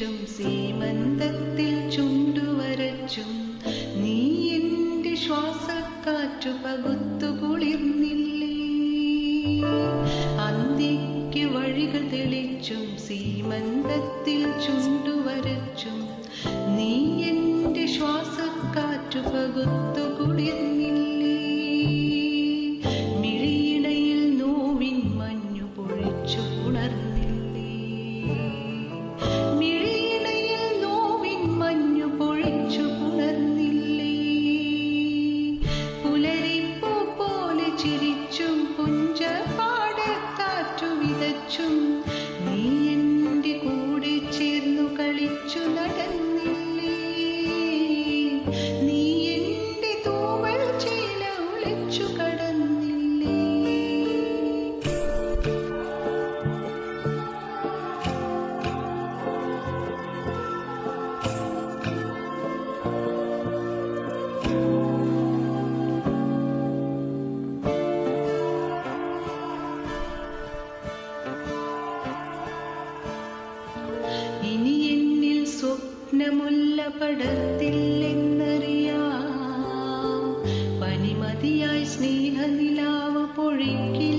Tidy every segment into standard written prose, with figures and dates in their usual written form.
തെളിച്ചും സീമന്തത്തിൽ ചുണ്ടുവരച്ചും നീ എന്റെ ശ്വാസക്കാറ്റു പകുത്തു കുളിർന്നില്ലേ. അന്തിക്ക് വഴികൾ തെളിച്ചും സീമന്തത്തിൽ ചുണ്ടുവരച്ചും നീ എന്റെ ശ്വാസക്കാറ്റു പകുത്തു കുളിർന്നില്ലേ. മിഴിയിടയിൽ നോവിൻ മഞ്ഞു പൊഴിച്ചു പുണർന്നില്ലേ. മിഴിയിടയിൽ നോവിൻ മഞ്ഞു പൊഴിച്ചു പുണർന്നില്ലേ. പുലരിപ്പൂ പോലെ ചിരിച്ചും പുഞ്ചപാടക്കാറ്റു വിതച്ചും നീ എന്റെ കൂടെ ചേർന്നു കളിച്ചു നടന്നില്ലേ. നീ എന്റെ തൂവൽ ചേല ഒളിച്ചു കടന്നില്ലേ. ഇനി എന്നിൽ സ്വപ്നമുല്ല പടർത്തില്ലെന്നറിയാം. പനിമതിയായി സ്നേഹനിലാവ് പൊഴിക്കില്ലെന്നറിയാം.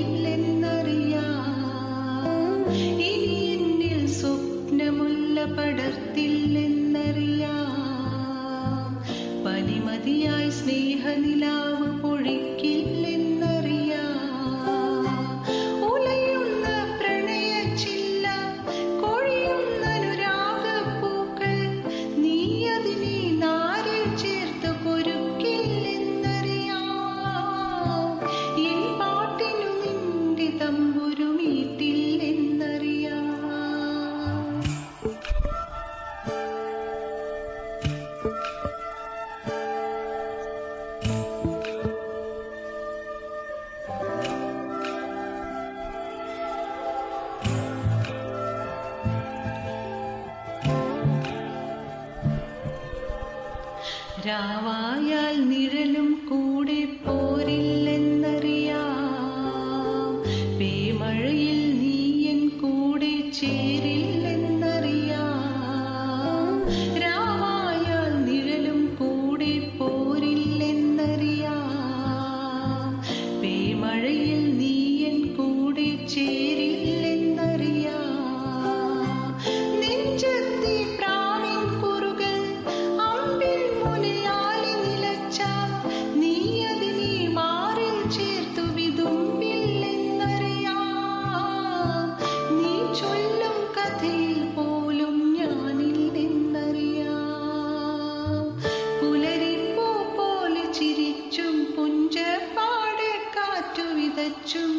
ഇനി എന്നിൽ സ്വപ്നമുല്ല പടർത്തില്ലെന്നറിയാം. പനിമതിയായി സ്നേഹനിലാവ് പൊഴിക്കില്ലെന്നറിയാം. ഉലയുന്ന പ്രണയച്ചില്ല കൊഴിയുന്ന അനുരാഗപ്പൂക്കൾ നീ അതിനെ നാരിൽ ചേർത്ത് പൊരുക്കില്ലെന്നറിയാം. എൻ പാട്ടിനു നിന്റെ തമ്പുരു മീട്ടില്ലെന്നറിയാം. രാവായാൽ നിഴലും കൂടെ പോരില്ലെന്നറിയാം. പേമഴയിൽ നീ എൻ കൂടെ ചേരില്ലെന്നറിയാം. രാവായാൽ നിഴലും കൂടെ പോരില്ലെന്നറിയാം. പേമഴയിൽ നീ എൻ കൂടെ ചേരില്ലെന്നറിയാം. നെഞ്ചത്തെ പ്രാവിൻ കുറുകൾ അമ്പിൽ മുലയാലി നിലച്ചാൽ നീ അതിനെ മാറിൽ ചേർത്തു വിതുമ്പില്ലെന്നറിയാം. നീ ചൊല്ലും കഥയിൽ പോലും ഞാനില്ലെന്നറിയാം. പുലരിപ്പൂ പോലെ ചിരിച്ചും പുഞ്ചപാടക്കാറ്റു വിതച്ചും